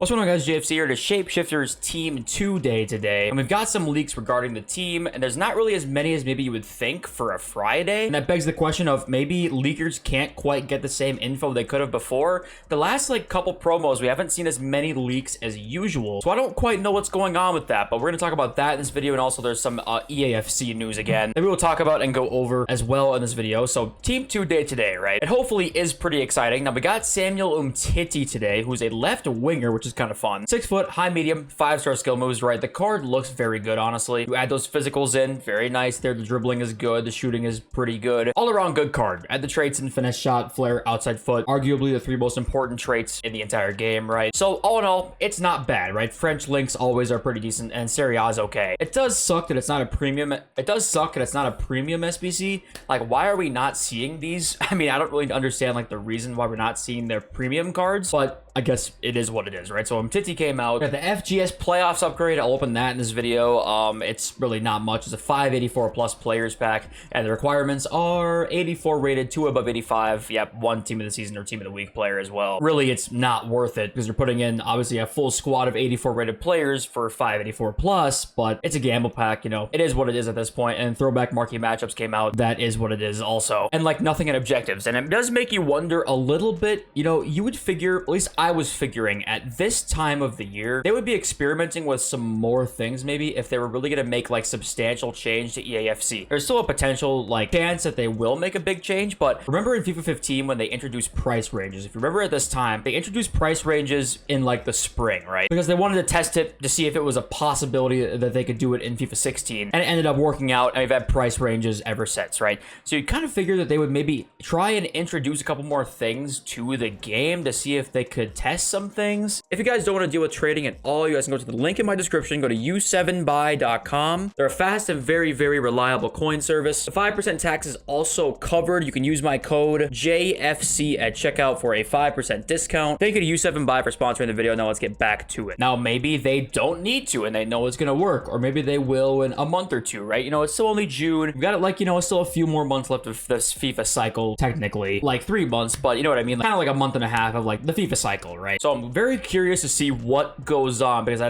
What's going on, guys? JFC here to Shapeshifters Team 2 Day today. And we've got some leaks regarding the team, and there's not really as many as maybe you would think for a Friday. And that begs the question of maybe leakers can't quite get the same info they could have before. The last couple promos, we haven't seen as many leaks as usual. So I don't quite know what's going on with that, but we're going to talk about that in this video. And also there's some EAFC news again that we will talk about and go over as well in this video. So Team 2 Day today, right? It hopefully is pretty exciting. Now we got Samuel Umtiti today, who's a left winger, which is kind of fun. 6 foot, high medium, 5-star skill moves, right? The card looks very good, honestly. You add those physicals in, very nice there. The dribbling is good. The shooting is pretty good. All around good card. Add the traits in finesse shot, flare, outside foot. Arguably the 3 most important traits in the entire game, right? So all in all, it's not bad, right? French links always are pretty decent, and Serie A is okay. It does suck that it's not a premium. It does suck that it's not a premium SBC. Like, why are we not seeing these? I mean, I don't really understand the reason why we're not seeing their premium cards, but I guess it is what it is, right? So Umtiti came out. We got the FGS playoffs upgrade. I'll open that in this video. It's really not much. It's a 584 plus players pack, and the requirements are 84 rated, 2 above 85. Yep, 1 team of the season or team of the week player as well. Really, it's not worth it because you're putting in obviously a full squad of 84 rated players for 584 plus, but it's a gamble pack. You know, it is what it is at this point. And throwback marquee matchups came out. That is what it is also. And nothing in objectives. And it does make you wonder a little bit. You know, you would figure, at least I was figuring at this time of the year, they would be experimenting with some more things maybe if they were really going to make substantial change to EAFC. There's still a potential chance that they will make a big change, but remember in FIFA 15 when they introduced price ranges, if you remember at this time, they introduced price ranges in the spring, right? Because they wanted to test it to see if it was a possibility that they could do it in FIFA 16, and it ended up working out, and we've had price ranges ever since, right? So you kind of figure that they would maybe try and introduce a couple more things to the game to see if they could test some things. If you guys don't want to deal with trading at all, you guys can go to the link in my description, go to u7buy.com. They're a fast and very, very reliable coin service. The 5% tax is also covered. You can use my code JFC at checkout for a 5% discount. Thank you to U7Buy for sponsoring the video. Now let's get back to it. Now maybe they don't need to and they know it's gonna work, or maybe they will in a month or two, right? You know, it's still only June. We've got it it's still a few more months left of this FIFA cycle, technically 3 months, but you know what I mean, kind of a month and a half of the FIFA cycle, right? So I'm very curious to see what goes on because I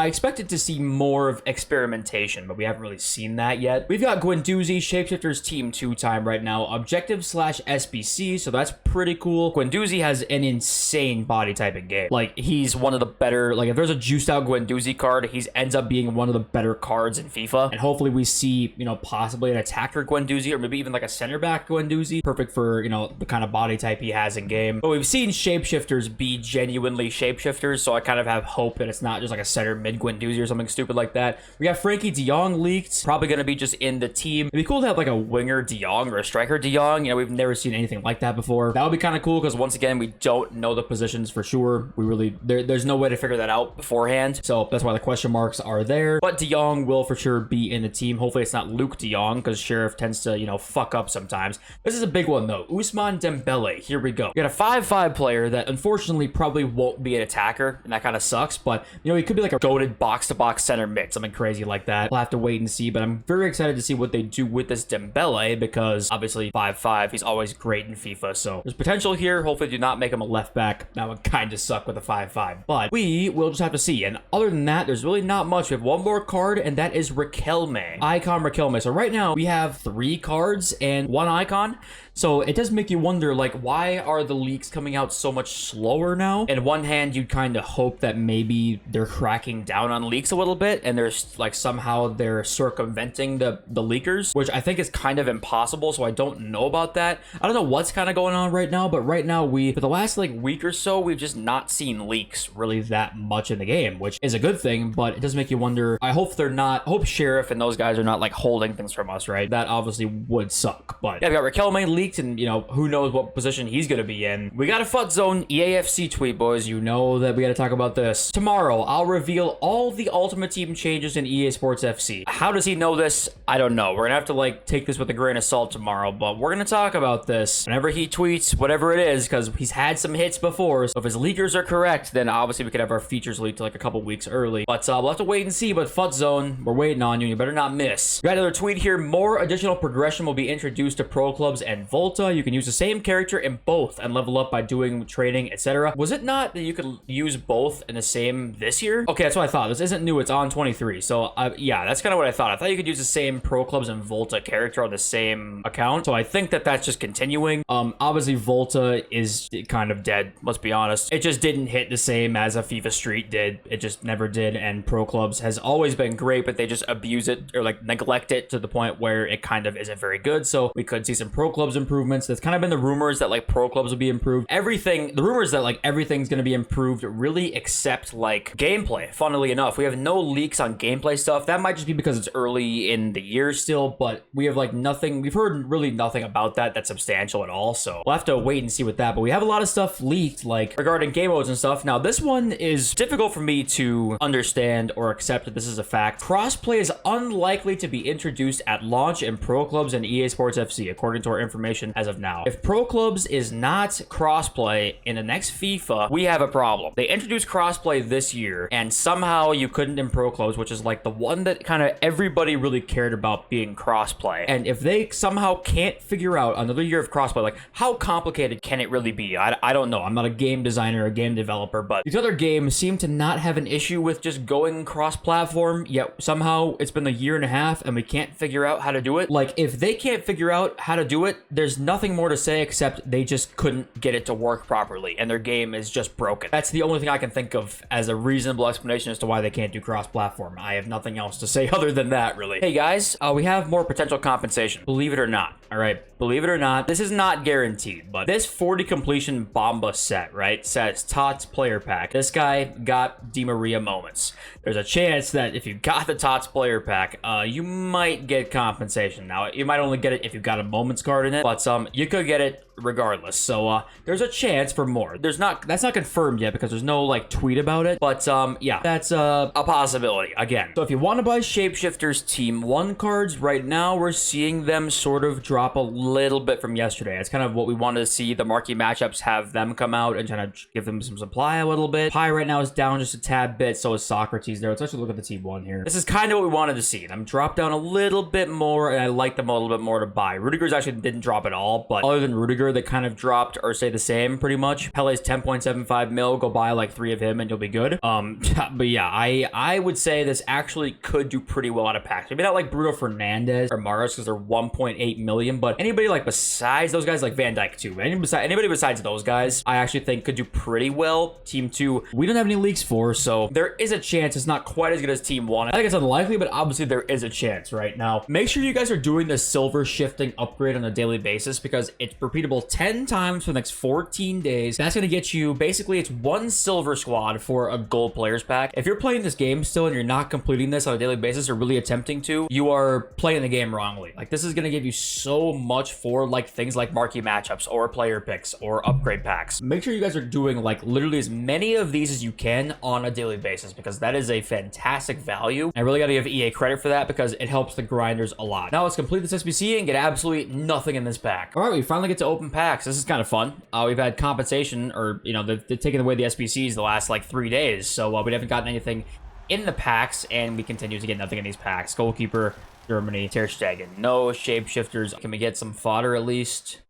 expected to see more of experimentation, but we haven't really seen that yet. We've got Guendouzi, Shapeshifters Team 2 time right now, objective / SBC, so that's pretty cool. Guendouzi has an insane body typing game. He's one of the better, if there's a juiced out Guendouzi card, he ends up being one of the better cards in FIFA, and hopefully we see, possibly an attacker Guendouzi, or maybe even a center back Guendouzi, perfect for, the kind of body type he has in game. But we've seen Shapeshifters be genuinely Shapeshifters, so I kind of have hope that it's not just a center mid Guendouzi or something stupid like that. We got Frankie de Jong leaked, probably going to be just in the team. It'd be cool to have a winger de Jong or a striker de Jong. You know, we've never seen anything like that before. That would be kind of cool because once again, we don't know the positions for sure. We really, there's no way to figure that out beforehand. So that's why the question marks are there. But de Jong will for sure be in the team. Hopefully it's not Luke de Jong because Sheriff tends to, fuck up sometimes. This is a big one though. Ousmane Dembele. Here we go. We got a 5'5" player that unfortunately probably won't be an attacker, and that kind of sucks, but he could be a goated box-to-box center mid, something crazy like that. We'll have to wait and see, but I'm very excited to see what they do with this Dembele because obviously 5'5", he's always great in FIFA, so there's potential here. Hopefully do not make him a left back. That would kind of suck with a 5'5", but we will just have to see. And other than that, there's really not much. We have one more card, and that is Riquelme. Icon Riquelme. So right now we have 3 cards and 1 icon. So it does make you wonder, why are the leaks coming out so much slower now? On one hand, you'd kind of hope that maybe they're cracking down on leaks a little bit, and there's somehow they're circumventing the leakers, which I think is kind of impossible. So I don't know about that. I don't know what's kind of going on right now, but right now for the last week or so, we've just not seen leaks really that much in the game, which is a good thing, but it does make you wonder. I hope I hope Sheriff and those guys are not holding things from us, right? That obviously would suck, but yeah, we got Riquelme leaked, and who knows what position he's going to be in. We got a FUT Zone EAFC tweet, boys. You know that we got to talk about this. Tomorrow, I'll reveal all the Ultimate Team changes in EA Sports FC. How does he know this? I don't know. We're going to have to take this with a grain of salt tomorrow, but we're going to talk about this whenever he tweets, whatever it is, because he's had some hits before. So if his leakers are correct, then obviously we could have our features leaked a couple weeks early. But we'll have to wait and see. But FUT Zone, we're waiting on you. You better not miss. We got another tweet here. More additional progression will be introduced to pro clubs and Volta. You can use the same character in both and level up by doing training, etc. Was it not that you could use both in the same this year? Okay, that's what I thought. This isn't new. It's on 23. So yeah, that's kind of what I thought. I thought you could use the same Pro Clubs and Volta character on the same account. So I think that that's just continuing. Obviously Volta is kind of dead. Let's be honest. It just didn't hit the same as a FIFA Street did. It just never did. And Pro Clubs has always been great, but they just abuse it or like neglect it to the point where it kind of isn't very good. So we could see some Pro Clubs improvements. That's kind of been the rumors that like Pro Clubs will be improved. Everything, the rumors that like everything's going to be improved really except like gameplay. Funnily enough, we have no leaks on gameplay stuff. That might just be because it's early in the year still, but we have like nothing. We've heard really nothing about that that's substantial at all. So we'll have to wait and see with that. But we have a lot of stuff leaked like regarding game modes and stuff. Now this one is difficult for me to understand or accept that this is a fact. Crossplay is unlikely to be introduced at launch in Pro Clubs and EA Sports FC, according to our information as of now. If Pro Clubs is not crossplay in the next FIFA, we have a problem. They introduced crossplay this year, and somehow you couldn't in Pro Clubs, which is like the one that kind of everybody really cared about being crossplay. And if they somehow can't figure out another year of crossplay, like how complicated can it really be? I don't know. I'm not a game designer or a game developer, but these other games seem to not have an issue with just going cross-platform, yet somehow it's been a year and a half and we can't figure out how to do it. Like, if they can't figure out how to do it, there's nothing more to say except they just couldn't get it to work properly and their game is just broken. That's the only thing I can think of as a reasonable explanation as to why they can't do cross-platform. I have nothing else to say other than that, really. Hey guys, we have more potential compensation. Believe it or not. All right, believe it or not, this is not guaranteed, but this 40 completion Bomba set, right, says Tots player pack. This guy got Di Maria moments. There's a chance that if you got the Tots player pack, you might get compensation. Now, you might only get it if you got a moments card in it, but you could get it regardless. So there's a chance for more. That's not confirmed yet because there's no like tweet about it, but yeah, that's a possibility again. So if you want to buy Shapeshifter's Team 1 cards right now, we're seeing them sort of drop a little bit from yesterday. It's kind of what we wanted to see. The marquee matchups have them come out and kind of give them some supply a little bit. Pi right now is down just a tad bit, so is Socrates there. Let's actually look at the Team 1 here. This is kind of what we wanted to see. Them drop down a little bit more, and I like them a little bit more to buy. Rudiger's actually didn't drop at all, but other than Rudiger, they kind of dropped or stay the same pretty much. Pele's 10.75 mil. Go buy like 3 of him and you'll be good. But yeah, I would say this actually could do pretty well out of packs. Maybe not like Bruno Fernandes or Maris because they're 1.8 million, but anybody like besides those guys, like Van Dijk too. Anybody besides those guys, I actually think could do pretty well. Team 2, we don't have any leaks for, so there is a chance it's not quite as good as Team 1. I think it's unlikely, but obviously there is a chance right now. Make sure you guys are doing the silver shifting upgrade on a daily basis because it's repeatable 10 times for the next 14 days. That's going to get you, basically, it's 1 silver squad for a gold players pack. If you're playing this game still and you're not completing this on a daily basis or really attempting to, you are playing the game wrongly. Like, this is going to give you so much for, like, things like marquee matchups or player picks or upgrade packs. Make sure you guys are doing, like, literally as many of these as you can on a daily basis because that is a fantastic value. I really got to give EA credit for that because it helps the grinders a lot. Now, let's complete this SBC and get absolutely nothing in this pack. All right, we finally get to open packs. This is kind of fun. We've had compensation, or, you know, they've taken away the SBCs the last, like, 3 days, so we haven't gotten anything in the packs, and we continue to get nothing in these packs. Goalkeeper, Germany, Ter Stegen. No shapeshifters. Can we get some fodder at least?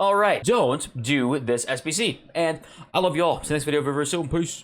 All right, don't do this SBC, and I love you all. See you next video very, very soon. Peace.